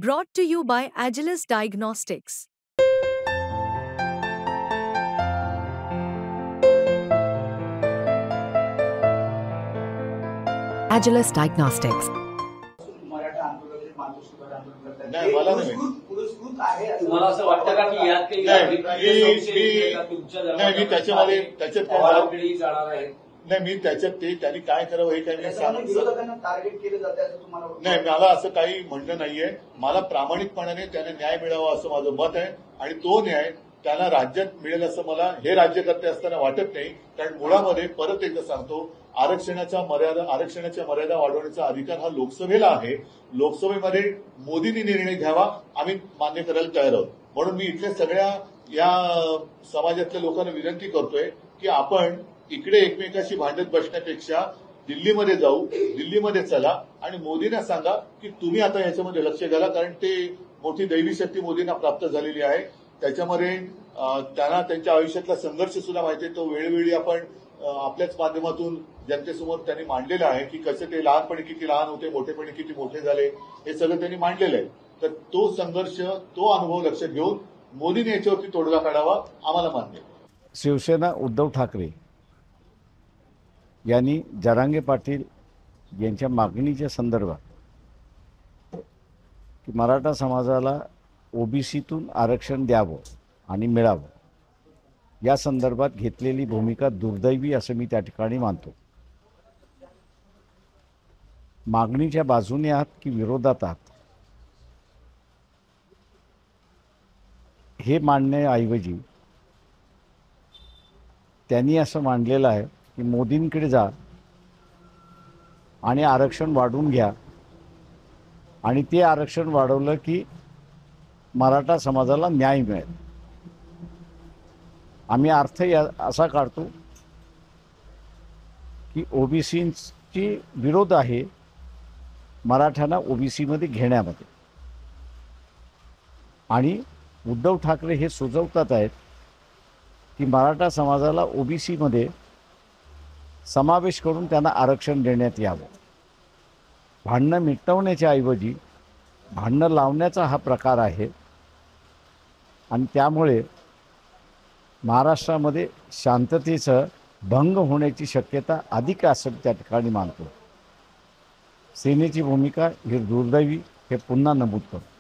Brought to you by Agilus Diagnostics. Agilus Diagnostics. नाही मला नाही तुम्हाला असं वाटतं का की यात काही नाही मी त्याच्यामध्ये त्याच्यात काय जाणार आहे? नाही मी त्याच्यात ते त्यांनी काय करावं हे काही विरोधकांना टार्गेट केले जाते असं तुम्हाला नाही मला असं काही म्हणणं नाहीये. मला प्रामाणिकपणाने त्याने न्याय मिळावा असं माझं मत आहे आणि तो न्याय त्यांना राज्यात मिळेल असं मला हे राज्यकर्ते असताना वाटत नाही. कारण मुळामध्ये परत एकदा सांगतो आरक्षणाच्या मर्यादा वाढवण्याचा अधिकार हा लोकसभेला आहे. लोकसभेमध्ये मोदींनी निर्णय घ्यावा आम्ही मान्य करायला तयार आहोत. म्हणून मी इथल्या सगळ्या या समाजातल्या लोकांना विनंती करतोय की आपण इकडे एकमेकाशी भांडत बसण्यापेक्षा दिल्लीमध्ये जाऊ, दिल्लीमध्ये चला आणि मोदींना सांगा की तुम्ही आता याच्यामध्ये लक्ष घाला. कारण ते मोठी दैवी शक्ती मोदींना प्राप्त झालेली आहे. त्याच्यामध्ये त्यांना त्यांच्या आयुष्यातला संघर्ष सुद्धा माहिती आहे. तो वेळोवेळी आपण आपल्याच माध्यमातून जनतेसमोर त्यांनी मांडलेलं आहे की कसे ते लहानपणी किती लहान होते, मोठेपणी किती मोठे झाले, हे सगळं त्यांनी मांडलेलं आहे. तर तो संघर्ष, तो अनुभव लक्षात घेऊन मोदींनी याच्यावरती तोडगा काढावा आम्हाला मान्य. शिवसेना उद्धव ठाकरे यांनी जरांगे पाटील यांच्या मागणीच्या संदर्भात की मराठा समाजाला ओबीसीतून आरक्षण द्यावं आणि मिळावं या संदर्भात घेतलेली भूमिका दुर्दैवी असं मी त्या ठिकाणी मानतो. मागणीच्या बाजूने आहात की विरोधात आहात हे मांडण्याऐवजी त्यांनी असं मांडलेलं आहे की मोदींकडे जा आणि आरक्षण वाढवून घ्या आणि ते आरक्षण वाढवलं की मराठा समाजाला न्याय मिळेल. आम्ही अर्थ असा काढतो की ओबीसींची विरोध आहे मराठ्यांना ओबीसीमध्ये घेण्यामध्ये आणि उद्धव ठाकरे हे सुचवतात आहेत की मराठा समाजाला ओबीसीमध्ये समावेश करून त्यांना आरक्षण देण्यात यावं. भांडणं मिटवण्याच्या ऐवजी भांडणं लावण्याचा हा प्रकार आहे आणि त्यामुळे महाराष्ट्रामध्ये शांततेचं भंग होण्याची शक्यता अधिक असं त्या ठिकाणी मानतो. सेनेची भूमिका ही दुर्दैवी हे पुन्हा नमूद करतो.